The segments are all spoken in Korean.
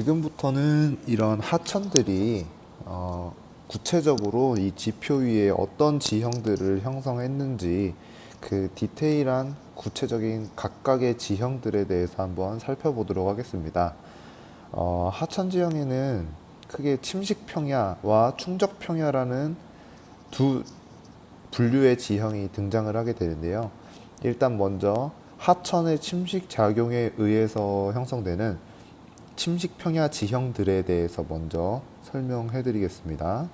지금부터는 이런 하천들이 구체적으로 이 지표 위에 어떤 지형들을 형성했는지 그 디테일한 구체적인 각각의 지형들에 대해서 한번 살펴보도록 하겠습니다. 하천 지형에는 크게 침식 평야와 충적 평야라는 두 분류의 지형이 등장을 하게 되는데요. 일단 먼저 하천의 침식 작용에 의해서 형성되는 침식 평야 지형들에 대해서 먼저 설명해 드리겠습니다.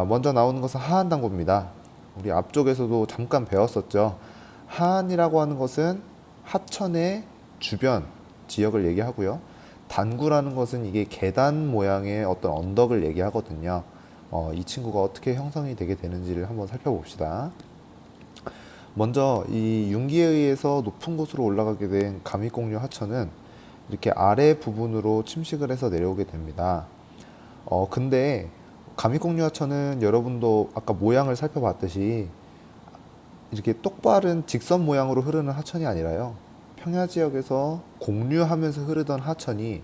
먼저 나오는 것은 하한단구입니다. 우리 앞쪽에서도 잠깐 배웠었죠. 하한이라고 하는 것은 하천의 주변 지역을 얘기하고요. 단구라는 것은 이게 계단 모양의 어떤 언덕을 얘기하거든요. 이 친구가 어떻게 형성이 되게 되는지를 한번 살펴봅시다. 먼저 이 융기에 의해서 높은 곳으로 올라가게 된 감익공류 하천은 이렇게 아래 부분으로 침식을 해서 내려오게 됩니다. 근데 감익공류 하천은 여러분도 아까 모양을 살펴봤듯이 이렇게 똑바른 직선 모양으로 흐르는 하천이 아니라요. 평야 지역에서 공류하면서 흐르던 하천이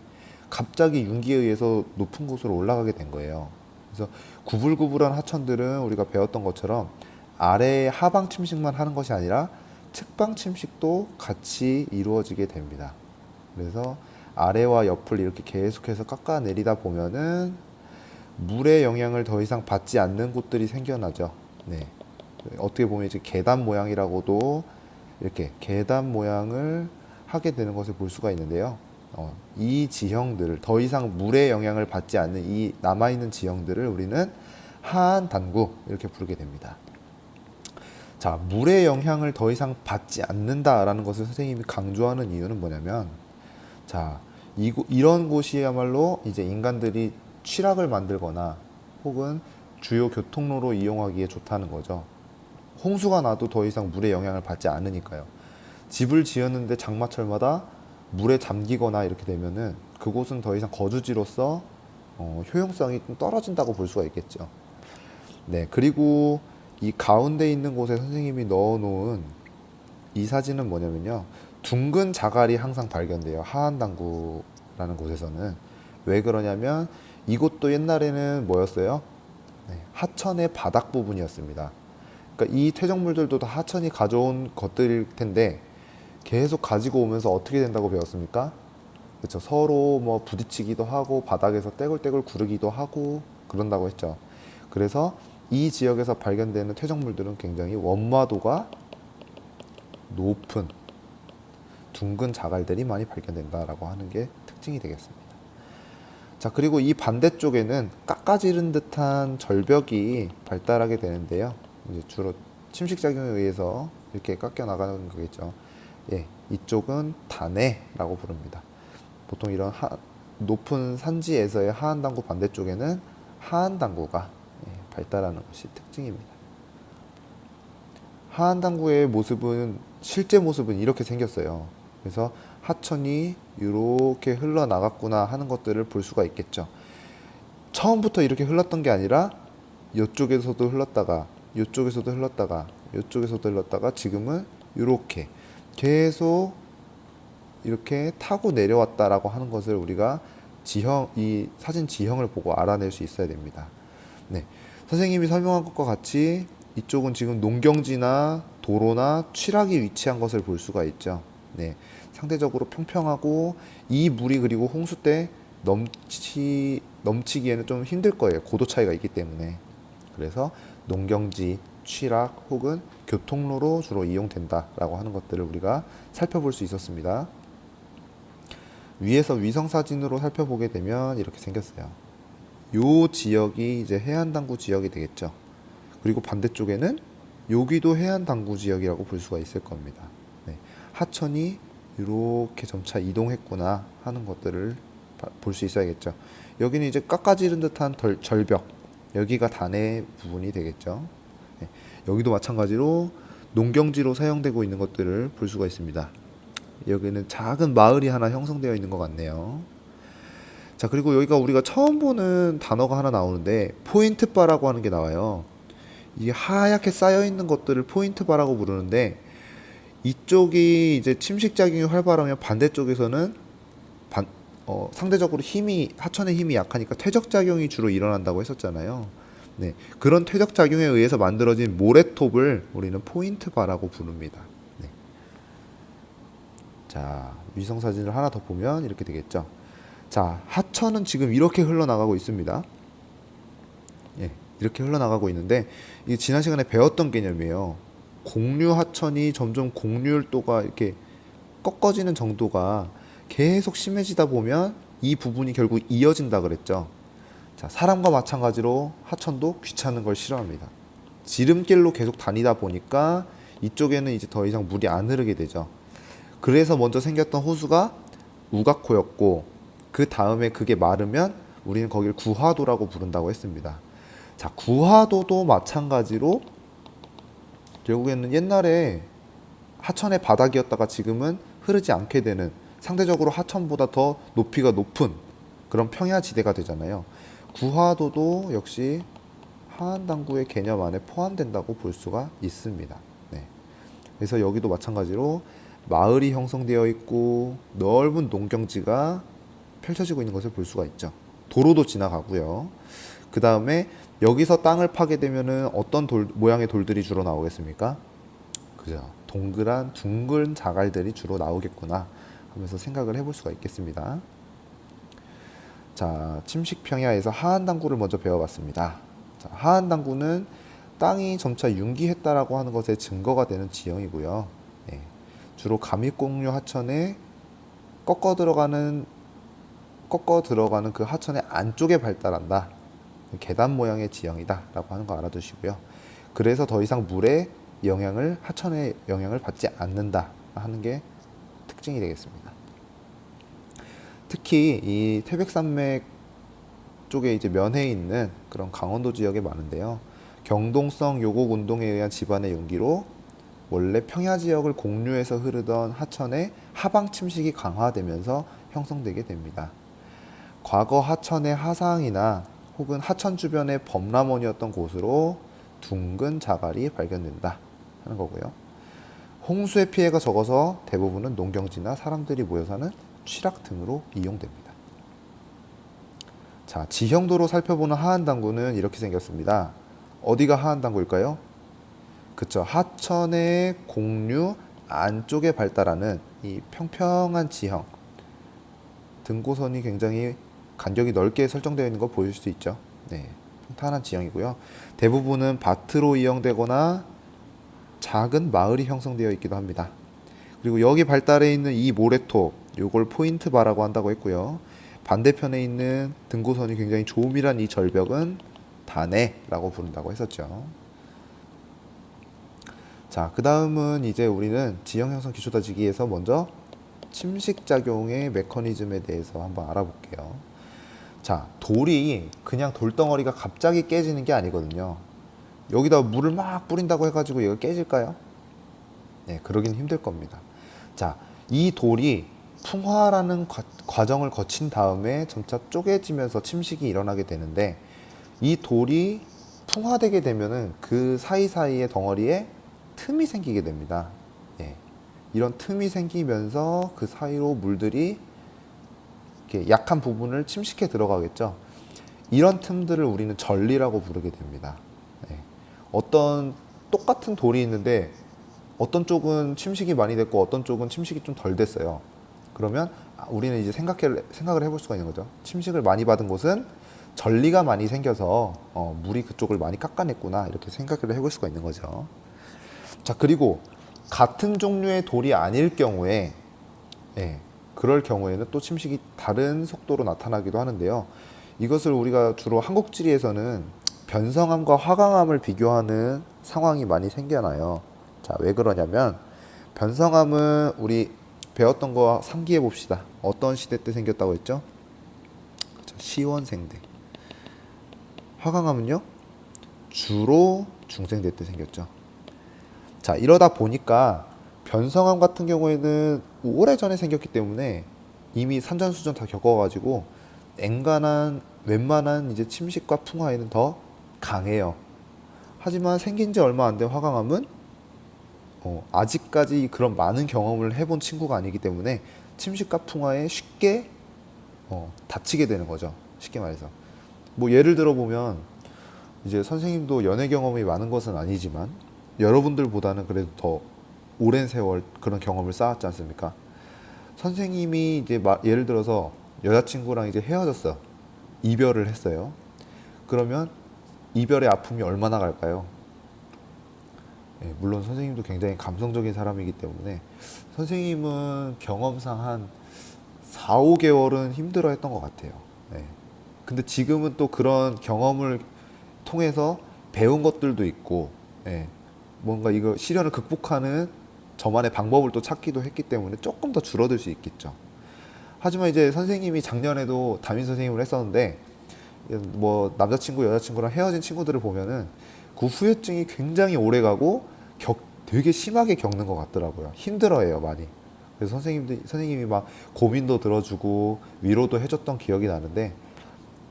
갑자기 융기에 의해서 높은 곳으로 올라가게 된 거예요. 그래서 구불구불한 하천들은 우리가 배웠던 것처럼 아래에 하방 침식만 하는 것이 아니라 측방 침식도 같이 이루어지게 됩니다. 그래서 아래와 옆을 이렇게 계속해서 깎아내리다 보면은 물의 영향을 더 이상 받지 않는 곳들이 생겨나죠. 네. 어떻게 보면 이제 계단 모양이라고도 이렇게 계단 모양을 하게 되는 것을 볼 수가 있는데요. 이 지형들을 더 이상 물의 영향을 받지 않는 이 남아있는 지형들을 우리는 하한 단구 이렇게 부르게 됩니다. 자, 물의 영향을 더 이상 받지 않는다라는 것을 선생님이 강조하는 이유는 뭐냐면, 자, 이런 곳이야말로 이제 인간들이 취락을 만들거나 혹은 주요 교통로로 이용하기에 좋다는 거죠. 홍수가 나도 더 이상 물의 영향을 받지 않으니까요. 집을 지었는데 장마철마다 물에 잠기거나 이렇게 되면은 그곳은 더 이상 거주지로서 효용성이 좀 떨어진다고 볼 수가 있겠죠. 네, 그리고 이 가운데 있는 곳에 선생님이 넣어놓은 이 사진은 뭐냐면요. 둥근 자갈이 항상 발견돼요. 하한단구라는 곳에서는. 왜 그러냐면 이곳도 옛날에는 뭐였어요? 네, 하천의 바닥 부분이었습니다. 그러니까 이 퇴적물들도 다 하천이 가져온 것들일 텐데 계속 가지고 오면서 어떻게 된다고 배웠습니까? 그렇죠. 서로 뭐 부딪히기도 하고 바닥에서 떼굴떼굴 구르기도 하고 그런다고 했죠. 그래서 이 지역에서 발견되는 퇴적물들은 굉장히 원마도가 높은 둥근 자갈들이 많이 발견된다라고 하는 게 특징이 되겠습니다. 자, 그리고 이 반대쪽에는 깎아지른 듯한 절벽이 발달하게 되는데요. 이제 주로 침식작용에 의해서 이렇게 깎여 나가는 거겠죠. 예, 이쪽은 단해라고 부릅니다. 보통 이런 높은 산지에서의 하한단구 반대쪽에는 하한단구가 발달하는 것이 특징입니다. 하한단구의 모습은 실제 모습은 이렇게 생겼어요. 그래서 하천이 이렇게 흘러나갔구나 하는 것들을 볼 수가 있겠죠. 처음부터 이렇게 흘렀던 게 아니라 이쪽에서도 흘렀다가 이쪽에서도 흘렀다가 이쪽에서도 흘렀다가 지금은 이렇게 계속 이렇게 타고 내려왔다라고 하는 것을 우리가 이 사진 지형을 보고 알아낼 수 있어야 됩니다. 네, 선생님이 설명한 것과 같이 이쪽은 지금 농경지나 도로나 취락이 위치한 것을 볼 수가 있죠. 네, 상대적으로 평평하고 이 물이 그리고 홍수 때 넘치기에는 좀 힘들 거예요. 고도 차이가 있기 때문에. 그래서 농경지, 취락 혹은 교통로로 주로 이용된다라고 하는 것들을 우리가 살펴볼 수 있었습니다. 위에서 위성 사진으로 살펴보게 되면 이렇게 생겼어요. 요 지역이 이제 해안단구 지역이 되겠죠. 그리고 반대쪽에는 여기도 해안단구 지역이라고 볼 수가 있을 겁니다. 네, 하천이 이렇게 점차 이동했구나 하는 것들을 볼 수 있어야겠죠. 여기는 이제 깎아지른 듯한 절벽, 여기가 단해 부분이 되겠죠. 네, 여기도 마찬가지로 농경지로 사용되고 있는 것들을 볼 수가 있습니다. 여기는 작은 마을이 하나 형성되어 있는 것 같네요. 자, 그리고 여기가 우리가 처음 보는 단어가 하나 나오는데 포인트 바라고 하는 게 나와요. 이게 하얗게 쌓여 있는 것들을 포인트 바라고 부르는데 이쪽이 이제 침식작용이 활발하면 반대쪽에서는 상대적으로 하천의 힘이 약하니까 퇴적작용이 주로 일어난다고 했었잖아요. 네, 그런 퇴적작용에 의해서 만들어진 모래톱을 우리는 포인트 바라고 부릅니다. 네. 자, 위성 사진을 하나 더 보면 이렇게 되겠죠. 자, 하천은 지금 이렇게 흘러나가고 있습니다. 예, 이렇게 흘러나가고 있는데 이게 지난 시간에 배웠던 개념이에요. 공류 하천이 점점 공류율도가 이렇게 꺾어지는 정도가 계속 심해지다 보면 이 부분이 결국 이어진다 그랬죠. 자, 사람과 마찬가지로 하천도 귀찮은 걸 싫어합니다. 지름길로 계속 다니다 보니까 이쪽에는 이제 더 이상 물이 안 흐르게 되죠. 그래서 먼저 생겼던 호수가 우가코였고 그 다음에 그게 마르면 우리는 거기를 구하도라고 부른다고 했습니다. 자, 구하도도 마찬가지로 결국에는 옛날에 하천의 바닥이었다가 지금은 흐르지 않게 되는 상대적으로 하천보다 더 높이가 높은 그런 평야지대가 되잖아요. 구하도도 역시 하한당구의 개념 안에 포함된다고 볼 수가 있습니다. 네. 그래서 여기도 마찬가지로 마을이 형성되어 있고 넓은 농경지가 펼쳐지고 있는 것을 볼 수가 있죠. 도로도 지나가고요. 그 다음에 여기서 땅을 파게 되면은 어떤 모양의 돌들이 주로 나오겠습니까? 그죠. 동그란 둥근 자갈들이 주로 나오겠구나 하면서 생각을 해볼 수가 있겠습니다. 자, 침식평야에서 하한당구를 먼저 배워봤습니다. 자, 하한당구는 땅이 점차 융기했다라고 하는 것의 증거가 되는 지형이고요. 예, 주로 감익공류 하천에 꺾어 들어가는 그 하천의 안쪽에 발달한다. 계단 모양의 지형이다 라고 하는 거 알아두시고요. 그래서 더 이상 하천의 영향을 받지 않는다 하는 게 특징이 되겠습니다. 특히 이 태백산맥 쪽에 이제 면해 있는 그런 강원도 지역에 많은데요. 경동성 요곡 운동에 의한 지반의 융기로 원래 평야 지역을 공류해서 흐르던 하천의 하방 침식이 강화되면서 형성되게 됩니다. 과거 하천의 하상이나 혹은 하천 주변의 범람원이었던 곳으로 둥근 자갈이 발견된다 하는 거고요. 홍수의 피해가 적어서 대부분은 농경지나 사람들이 모여 사는 취락 등으로 이용됩니다. 자, 지형도로 살펴보는 하한당구는 이렇게 생겼습니다. 어디가 하한당구일까요? 그쵸. 하천의 공류 안쪽에 발달하는 이 평평한 지형. 등고선이 굉장히 간격이 넓게 설정되어 있는 거 보실 수 있죠. 네, 평탄한 지형이고요. 대부분은 밭으로 이용되거나 작은 마을이 형성되어 있기도 합니다. 그리고 여기 발달해 있는 이 모래톱, 요걸 포인트 바라고 한다고 했고요. 반대편에 있는 등고선이 굉장히 조밀한 이 절벽은 단해라고 부른다고 했었죠. 자, 그 다음은 이제 우리는 지형 형성 기초 다지기에서 먼저 침식작용의 메커니즘에 대해서 한번 알아볼게요. 자, 돌이 그냥 돌덩어리가 갑자기 깨지는 게 아니거든요. 여기다 물을 막 뿌린다고 해가지고 얘가 깨질까요? 네, 그러긴 힘들 겁니다. 자, 이 돌이 풍화라는 과정을 거친 다음에 점차 쪼개지면서 침식이 일어나게 되는데 이 돌이 풍화되게 되면은 그 사이사이의 덩어리에 틈이 생기게 됩니다. 예, 이런 틈이 생기면서 그 사이로 물들이 이렇게 약한 부분을 침식해 들어가겠죠. 이런 틈들을 우리는 전리라고 부르게 됩니다. 예, 어떤 똑같은 돌이 있는데 어떤 쪽은 침식이 많이 됐고 어떤 쪽은 침식이 좀 덜 됐어요. 그러면 우리는 이제 생각을 해볼 수가 있는 거죠. 침식을 많이 받은 곳은 전리가 많이 생겨서 물이 그쪽을 많이 깎아냈구나 이렇게 생각을 해볼 수가 있는 거죠. 자, 그리고 같은 종류의 돌이 아닐 경우에 그럴 경우에는 또 침식이 다른 속도로 나타나기도 하는데요. 이것을 우리가 주로 한국지리에서는 변성암과 화강암을 비교하는 상황이 많이 생겨나요. 자, 왜 그러냐면 변성암은 우리 배웠던 거 상기해 봅시다. 어떤 시대 때 생겼다고 했죠? 시원생대. 화강암은요? 주로 중생대 때 생겼죠. 자, 이러다 보니까 변성암 같은 경우에는 오래전에 생겼기 때문에 이미 산전수전 다 겪어가지고 웬만한 이제 침식과 풍화에는 더 강해요. 하지만 생긴 지 얼마 안 된 화강암은 아직까지 그런 많은 경험을 해본 친구가 아니기 때문에 침식과 풍화에 쉽게 다치게 되는 거죠. 쉽게 말해서. 뭐 예를 들어 보면 이제 선생님도 연애 경험이 많은 것은 아니지만 여러분들보다는 그래도 더 오랜 세월 그런 경험을 쌓았지 않습니까? 선생님이 이제 예를 들어서 여자친구랑 이제 헤어졌어. 이별을 했어요. 그러면 이별의 아픔이 얼마나 갈까요? 예, 물론 선생님도 굉장히 감성적인 사람이기 때문에 선생님은 경험상 한 4, 5개월은 힘들어 했던 것 같아요. 예. 근데 지금은 또 그런 경험을 통해서 배운 것들도 있고, 예. 뭔가 이거 시련을 극복하는 저만의 방법을 또 찾기도 했기 때문에 조금 더 줄어들 수 있겠죠. 하지만 이제 선생님이 작년에도 담임 선생님을 했었는데, 뭐 남자친구, 여자친구랑 헤어진 친구들을 보면은 그 후유증이 굉장히 오래 가고 되게 심하게 겪는 것 같더라고요. 힘들어해요, 많이. 그래서 선생님이 막 고민도 들어주고 위로도 해줬던 기억이 나는데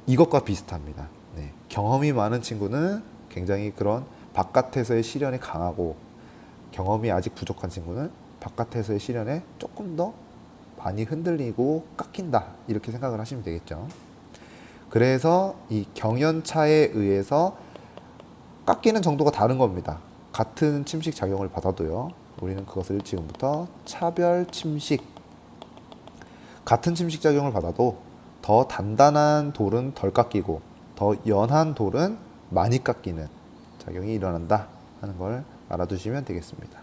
이것과 비슷합니다. 네. 경험이 많은 친구는 굉장히 그런 바깥에서의 시련이 강하고 경험이 아직 부족한 친구는 바깥에서의 시련에 조금 더 많이 흔들리고 깎인다. 이렇게 생각을 하시면 되겠죠. 그래서 이 경연차에 의해서 깎이는 정도가 다른 겁니다. 같은 침식 작용을 받아도요. 우리는 그것을 지금부터 차별 침식. 같은 침식 작용을 받아도 더 단단한 돌은 덜 깎이고 더 연한 돌은 많이 깎이는 작용이 일어난다 하는 걸 알아두시면 되겠습니다.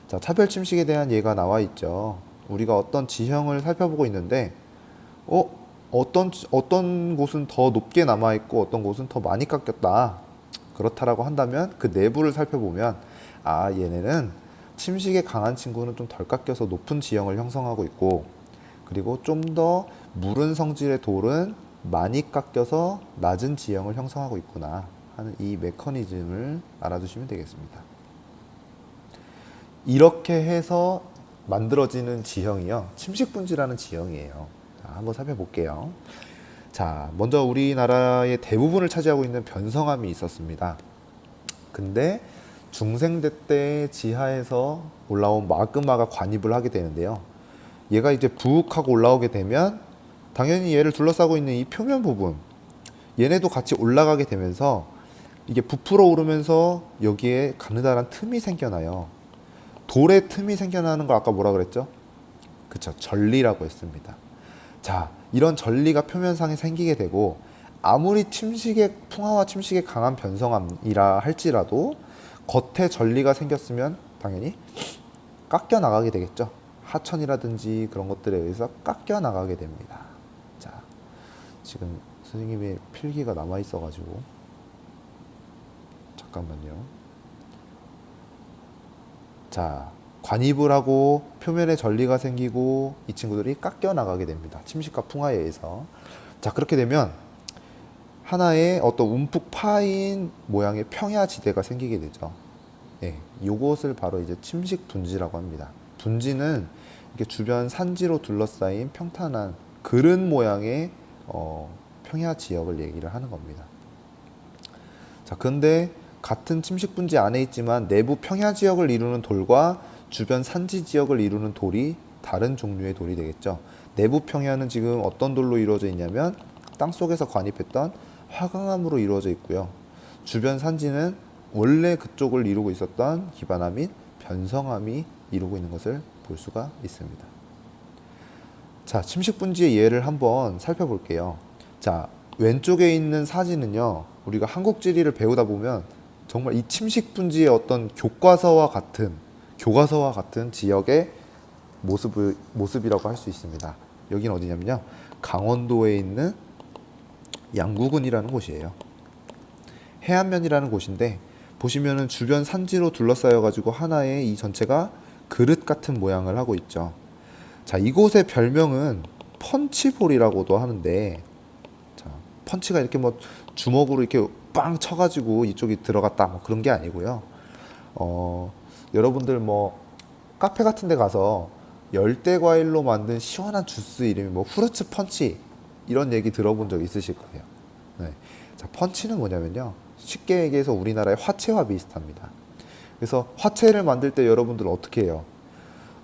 자, 차별 침식에 대한 예가 나와 있죠. 우리가 어떤 지형을 살펴보고 있는데 어떤 곳은 더 높게 남아 있고 어떤 곳은 더 많이 깎였다. 그렇다라고 한다면 그 내부를 살펴보면 얘네는 침식에 강한 친구는 좀 덜 깎여서 높은 지형을 형성하고 있고 그리고 좀 더 무른 성질의 돌은 많이 깎여서 낮은 지형을 형성하고 있구나 하는 이 메커니즘을 알아두시면 되겠습니다. 이렇게 해서 만들어지는 지형이요. 침식분지라는 지형이에요. 자, 한번 살펴볼게요. 자, 먼저 우리나라의 대부분을 차지하고 있는 변성암이 있었습니다. 근데 중생대 때 지하에서 올라온 마그마가 관입을 하게 되는데요. 얘가 이제 부욱하고 올라오게 되면 당연히 얘를 둘러싸고 있는 이 표면 부분 얘네도 같이 올라가게 되면서 이게 부풀어 오르면서 여기에 가느다란 틈이 생겨나요. 돌에 틈이 생겨나는 걸 아까 뭐라 그랬죠? 그쵸, 전리라고 했습니다. 자, 이런 전리가 표면상에 생기게 되고 아무리 풍화와 침식에 강한 변성암이라 할지라도 겉에 전리가 생겼으면 당연히 깎여 나가게 되겠죠. 하천이라든지 그런 것들에 의해서 깎여 나가게 됩니다. 자, 지금 선생님의 필기가 남아 있어가지고 잠깐만요. 자, 관입을 하고 표면에 전리가 생기고 이 친구들이 깎여 나가게 됩니다. 침식과 풍화에 의해서. 자, 그렇게 되면 하나의 어떤 움푹 파인 모양의 평야지대가 생기게 되죠. 예, 요것을 바로 이제 침식 분지라고 합니다. 분지는 이렇게 주변 산지로 둘러싸인 평탄한 그른 모양의 평야 지역을 얘기를 하는 겁니다. 자, 근데 같은 침식 분지 안에 있지만 내부 평야 지역을 이루는 돌과 주변 산지 지역을 이루는 돌이 다른 종류의 돌이 되겠죠. 내부 평야는 지금 어떤 돌로 이루어져 있냐면 땅속에서 관입했던 화강암으로 이루어져 있고요. 주변 산지는 원래 그쪽을 이루고 있었던 기반암인 변성암이 이루고 있는 것을 볼 수가 있습니다. 자, 침식 분지의 예를 한번 살펴볼게요. 자, 왼쪽에 있는 사진은요. 우리가 한국지리를 배우다 보면 정말 이 침식 분지의 어떤 교과서와 같은 지역의 모습이라고 할 수 있습니다. 여기는 어디냐면요. 강원도에 있는 양구군이라는 곳이에요. 해안면이라는 곳인데 보시면은 주변 산지로 둘러싸여 가지고 하나의 이 전체가 그릇 같은 모양을 하고 있죠. 자, 이곳의 별명은 펀치볼이라고도 하는데, 자, 펀치가 이렇게 뭐 주먹으로 이렇게 빵 쳐가지고 이쪽이 들어갔다 뭐 그런 게 아니고요. 여러분들 뭐 카페 같은 데 가서 열대 과일로 만든 시원한 주스 이름이 뭐 후르츠 펀치 이런 얘기 들어본 적 있으실 거예요. 네. 자, 펀치는 뭐냐면요. 쉽게 얘기해서 우리나라의 화채와 비슷합니다. 그래서 화채를 만들 때 여러분들 어떻게 해요?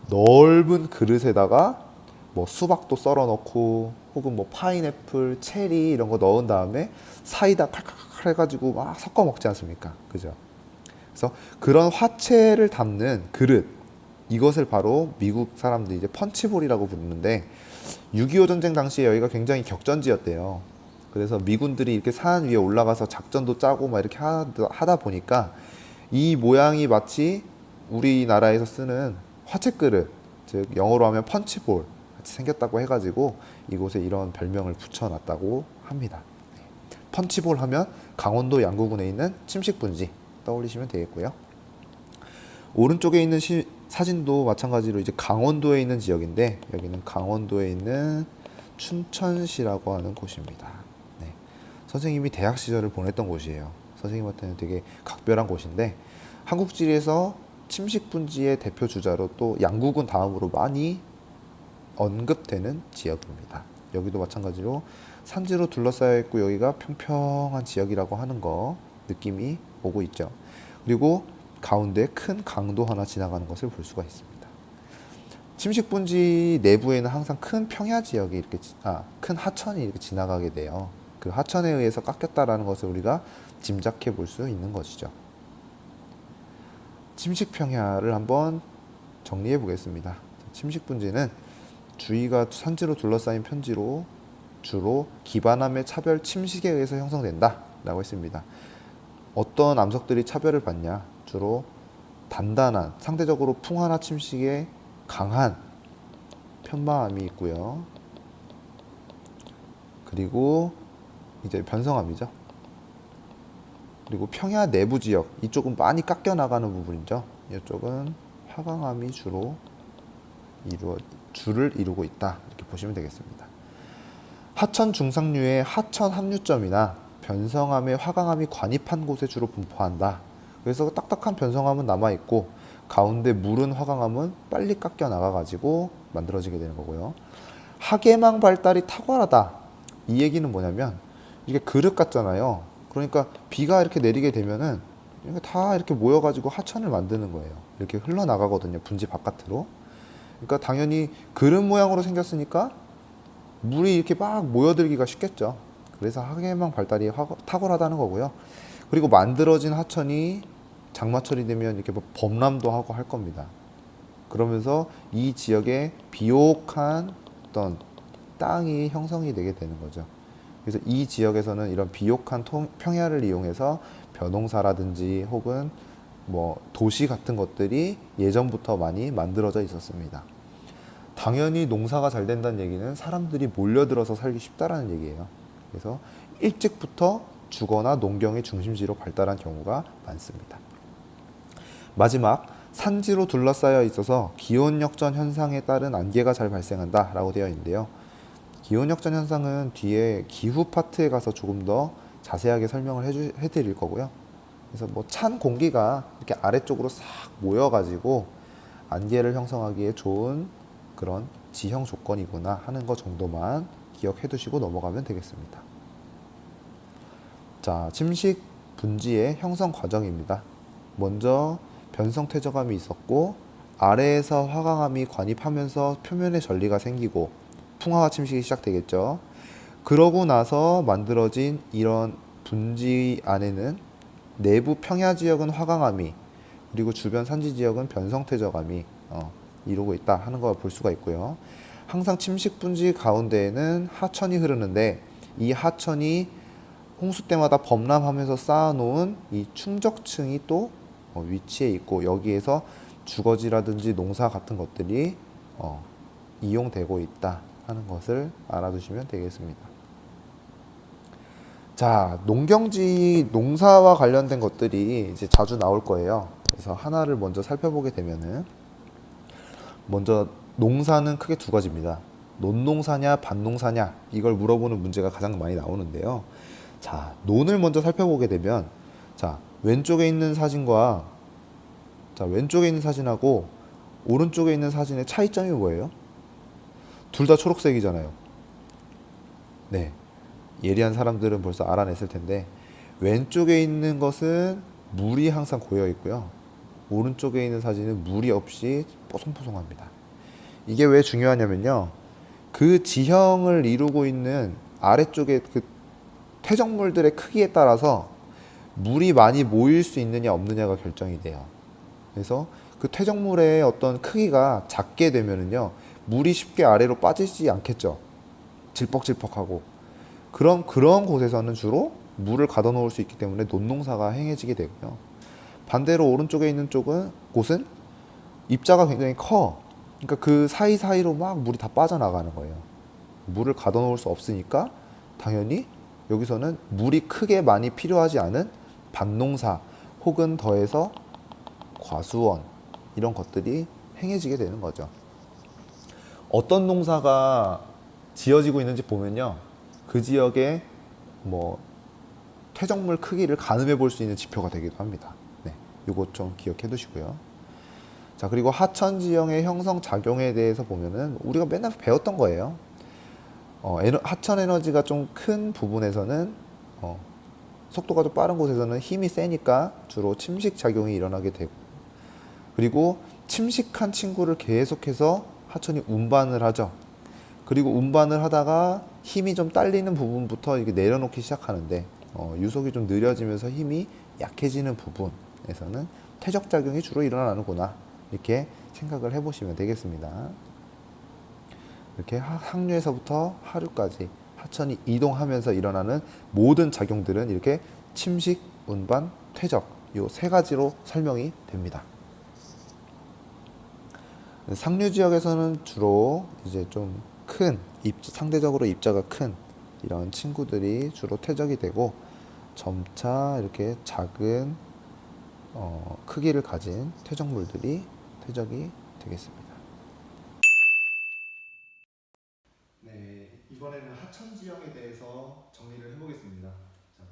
넓은 그릇에다가 뭐 수박도 썰어 넣고 혹은 뭐 파인애플, 체리 이런 거 넣은 다음에 사이다 칼칼칼 해가지고 막 섞어 먹지 않습니까? 그죠? 그래서 그런 화채를 담는 그릇, 이것을 바로 미국 사람들이 이제 펀치볼이라고 부르는데 6.25 전쟁 당시에 여기가 굉장히 격전지였대요. 그래서 미군들이 이렇게 산 위에 올라가서 작전도 짜고 막 이렇게 하다 보니까 이 모양이 마치 우리나라에서 쓰는 화채 그릇, 즉 영어로 하면 펀치볼 같이 생겼다고 해가지고 이곳에 이런 별명을 붙여놨다고 합니다. 펀치볼 하면 강원도 양구군에 있는 침식분지 떠올리시면 되겠고요. 오른쪽에 있는 사진도 마찬가지로 이제 강원도에 있는 지역인데 여기는 강원도에 있는 춘천시라고 하는 곳입니다. 네. 선생님이 대학 시절을 보냈던 곳이에요. 선생님한테는 되게 각별한 곳인데 한국지리에서 침식분지의 대표 주자로 또 양구군 다음으로 많이 언급되는 지역입니다. 여기도 마찬가지로 산지로 둘러싸여 있고 여기가 평평한 지역이라고 하는 거 느낌이 오고 있죠. 그리고 가운데 큰 강도 하나 지나가는 것을 볼 수가 있습니다. 침식분지 내부에는 항상 큰 평야 지역이 이렇게 큰 하천이 이렇게 지나가게 돼요. 그 하천에 의해서 깎였다라는 것을 우리가 짐작해 볼 수 있는 것이죠. 침식평야를 한번 정리해 보겠습니다. 침식분지는 주위가 산지로 둘러싸인 편지로 주로 기반함의 차별 침식에 의해서 형성된다 라고 했습니다. 어떤 암석들이 차별을 받냐? 주로 단단한 상대적으로 풍화나 침식에 강한 편마암이 있고요. 그리고 이제 변성암이죠. 그리고 평야 내부 지역, 이쪽은 많이 깎여 나가는 부분이죠. 이쪽은 화강암이 주를 이루고 있다 이렇게 보시면 되겠습니다. 하천 중상류의 하천 합류점이나 변성암의 화강암이 관입한 곳에 주로 분포한다. 그래서 딱딱한 변성암은 남아 있고 가운데 무른 화강암은 빨리 깎여 나가 가지고 만들어지게 되는 거고요. 하계망 발달이 탁월하다. 이 얘기는 뭐냐면 이게 그릇 같잖아요. 그러니까 비가 이렇게 내리게 되면은 다 이렇게 모여가지고 하천을 만드는 거예요. 이렇게 흘러나가거든요. 분지 바깥으로. 그러니까 당연히 그릇 모양으로 생겼으니까 물이 이렇게 막 모여들기가 쉽겠죠. 그래서 하계망 발달이 탁월하다는 거고요. 그리고 만들어진 하천이 장마철이 되면 이렇게 뭐 범람도 하고 할 겁니다. 그러면서 이 지역에 비옥한 어떤 땅이 형성이 되게 되는 거죠. 그래서 이 지역에서는 이런 비옥한 평야를 이용해서 벼농사라든지 혹은 뭐 도시 같은 것들이 예전부터 많이 만들어져 있었습니다. 당연히 농사가 잘 된다는 얘기는 사람들이 몰려들어서 살기 쉽다라는 얘기예요. 그래서 일찍부터 주거나 농경의 중심지로 발달한 경우가 많습니다. 마지막, 산지로 둘러싸여 있어서 기온역전 현상에 따른 안개가 잘 발생한다 라고 되어 있는데요. 기온역전 현상은 뒤에 기후 파트에 가서 조금 더 자세하게 설명을 해드릴 거고요. 그래서 뭐 찬 공기가 이렇게 아래쪽으로 싹 모여가지고 안개를 형성하기에 좋은 그런 지형 조건이구나 하는 것 정도만 기억해 두시고 넘어가면 되겠습니다. 자, 침식 분지의 형성 과정입니다. 먼저 변성 퇴적암이 있었고 아래에서 화강암이 관입하면서 표면에 전리가 생기고 풍화와 침식이 시작되겠죠. 그러고 나서 만들어진 이런 분지 안에는 내부 평야 지역은 화강암이 그리고 주변 산지 지역은 변성 퇴적암이 이루고 있다 하는 걸 볼 수가 있고요. 항상 침식 분지 가운데에는 하천이 흐르는데 이 하천이 홍수 때마다 범람하면서 쌓아놓은 이 충적층이 또 위치해 있고 여기에서 주거지라든지 농사 같은 것들이 이용되고 있다 하는 것을 알아두시면 되겠습니다. 자, 농경지 농사와 관련된 것들이 이제 자주 나올 거예요. 그래서 하나를 먼저 살펴보게 되면은 먼저 농사는 크게 두 가지입니다. 논농사냐 밭농사냐 이걸 물어보는 문제가 가장 많이 나오는데요. 자, 논을 먼저 살펴보게 되면 자, 왼쪽에 있는 사진과 왼쪽에 있는 사진하고 오른쪽에 있는 사진의 차이점이 뭐예요? 둘 다 초록색이잖아요. 네. 예리한 사람들은 벌써 알아냈을 텐데 왼쪽에 있는 것은 물이 항상 고여 있고요. 오른쪽에 있는 사진은 물이 없이 뽀송뽀송합니다. 이게 왜 중요하냐면요. 그 지형을 이루고 있는 아래쪽에 그 퇴적물들의 크기에 따라서 물이 많이 모일 수 있느냐 없느냐가 결정이 돼요. 그래서 그 퇴적물의 어떤 크기가 작게 되면은요, 물이 쉽게 아래로 빠지지 않겠죠. 질퍽질퍽하고. 그런 곳에서는 주로 물을 가둬놓을 수 있기 때문에 논농사가 행해지게 되고요. 반대로 오른쪽에 있는 곳은 입자가 굉장히 커. 그러니까 그 사이사이로 막 물이 다 빠져나가는 거예요. 물을 가둬놓을 수 없으니까 당연히 여기서는 물이 크게 많이 필요하지 않은 밭농사 혹은 더해서 과수원 이런 것들이 행해지게 되는 거죠. 어떤 농사가 지어지고 있는지 보면요, 그 지역의 뭐 퇴적물 크기를 가늠해 볼 수 있는 지표가 되기도 합니다. 네, 요거 좀 기억해 두시고요. 자, 그리고 하천 지형의 형성 작용에 대해서 보면은 우리가 맨날 배웠던 거예요. 하천 에너지가 좀 큰 부분에서는 속도가 좀 빠른 곳에서는 힘이 세니까 주로 침식 작용이 일어나게 되고, 그리고 침식한 친구를 계속해서 하천이 운반을 하죠. 그리고 운반을 하다가 힘이 좀 딸리는 부분부터 이게 내려놓기 시작하는데, 유속이 좀 느려지면서 힘이 약해지는 부분에서는 퇴적 작용이 주로 일어나는구나, 이렇게 생각을 해보시면 되겠습니다. 이렇게 상류에서부터 하류까지 하천이 이동하면서 일어나는 모든 작용들은 이렇게 침식, 운반, 퇴적, 요 세 가지로 설명이 됩니다. 상류 지역에서는 주로 이제 좀 상대적으로 입자가 큰 이런 친구들이 주로 퇴적이 되고, 점차 이렇게 작은 크기를 가진 퇴적물들이 퇴적이 되겠습니다. 네, 이번에는 하천 지형에 대해서 정리를 해보겠습니다. 자,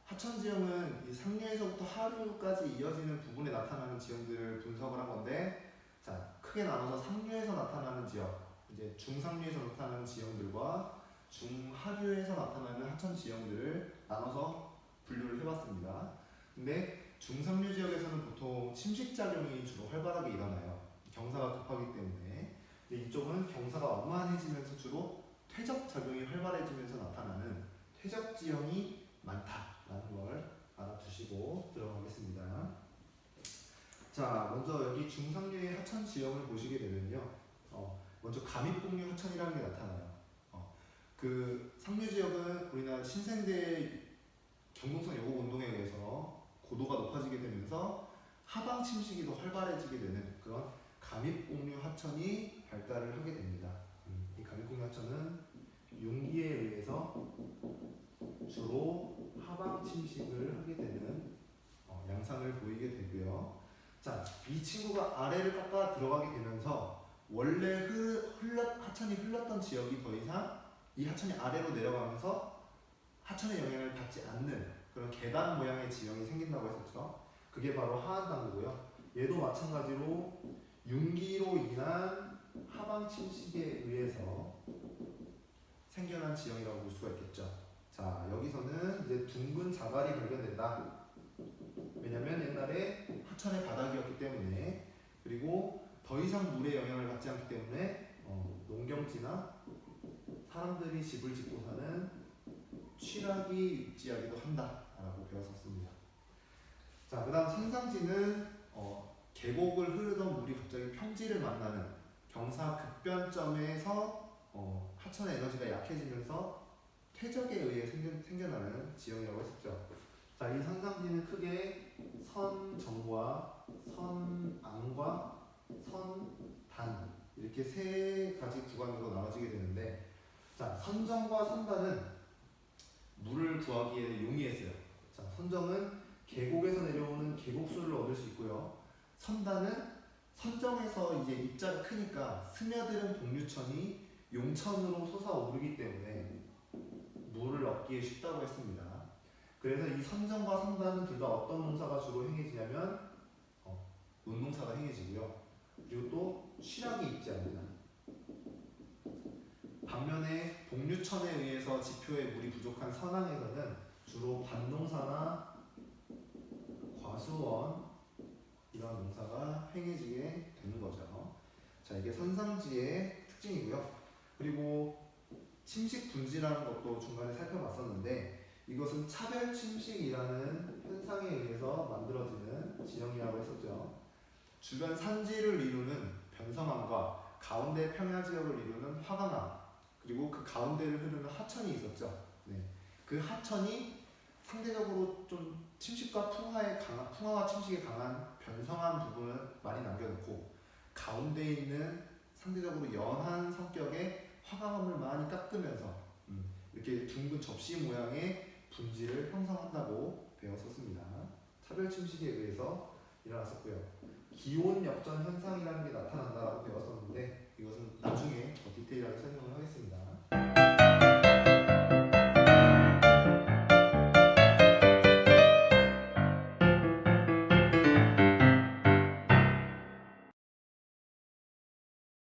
하천 지형은 이 상류에서부터 하류까지 이어지는 부분에 나타나는 지형들을 분석을 한 건데, 자, 크게 나눠서 상류에서 나타나는 지역, 이제 중상류에서 나타나는 지형들과 중하류에서 나타나는 하천 지형들을 나눠서 분류를 해봤습니다. 근데 중상류 지역에서는 보통 침식작용이 주로 활발하게 일어나요. 경사가 급하기 때문에. 근데 이쪽은 경사가 완만해지면서 주로 퇴적작용이 활발해지면서 나타나는 퇴적지형이 많다라는 걸 알아두시고 들어가겠습니다. 자, 먼저 여기 중상류의 하천 지형을 보시게 되면요, 먼저 감입곡류 하천이라는 게 나타나요. 그 상류 지역은 우리나라 신생대 경동성 요고 운동에 의해서 고도가 높아지게 되면서 하방 침식이 더 활발해지게 되는 그런 감입곡류 하천이 발달을 하게 됩니다. 이 감입곡류 하천은 융기에 의해서 주로 하방 침식을 하게 되는 양상을 보이게 되고요. 자, 이 친구가 아래를 깎아 들어가게 되면서 원래 하천이 흘렀던 지역이 더 이상 이 하천이 아래로 내려가면서 하천의 영향을 받지 않는 그런 계단 모양의 지형이 생긴다고 했었죠. 그게 바로 하한당구고요. 얘도 마찬가지로 융기로 인한 하방 침식에 의해서 생겨난 지형이라고 볼 수가 있겠죠. 자, 여기서는 이제 둥근 자갈이 발견된다. 왜냐면 옛날에 하천의 바닥이었기 때문에, 그리고 더 이상 물의 영향을 받지 않기 때문에 농경지나 사람들이 집을 짓고 사는 취락이 입지하기도 한다라고 배웠었습니다. 자, 그다음 산상지는 계곡을 흐르던 물이 갑자기 평지를 만나는 경사 급변점에서 하천의 에너지가 약해지면서 퇴적에 의해 생겨나는 지형이라고 했었죠. 자, 이 산상지는 크게 선정과 선앙과 선단 이렇게 세 가지 구간으로 나눠지게 되는데, 자, 선정과 선단은 물을 구하기에 용이했어요. 자, 선정은 계곡에서 내려오는 계곡수를 얻을 수 있고요. 선단은 선정에서 이제 입자가 크니까 스며드는 복류천이 용천으로 솟아오르기 때문에 물을 얻기에 쉽다고 했습니다. 그래서 이 선정과 선단은 둘 다 어떤 농사가 주로 행해지냐면 논농사가 행해지고요. 그리고 또 취락이 있지 않느냐. 반면에 복류천에 의해서 지표에 물이 부족한 선항에서는 주로 밭농사나 과수원 이런 농사가 행해지게 되는 거죠. 자, 이게 선상지의 특징이고요. 그리고 분지라는 것도 중간에 살펴봤었는데 이것은 차별 침식이라는 현상에 의해서 만들어지는 지형이라고 했었죠. 주변 산지를 이루는 변성암과 가운데 평야 지역을 이루는 화강암 그리고 그 가운데를 흐르는 하천이 있었죠. 네. 그 하천이 상대적으로 좀 침식과 풍화와 침식에 강한 변성한 부분을 많이 남겨놓고 가운데 있는 상대적으로 연한 성격의 화강암을 많이 깎으면서 이렇게 둥근 접시 모양의 분지를 형성한다고 배웠었습니다. 차별 침식에 의해서 일어났었고요. 기온 역전 현상이라는 게 나타난다고 배웠었는데 이것은 나중에 더 디테일하게 설명을 하겠습니다.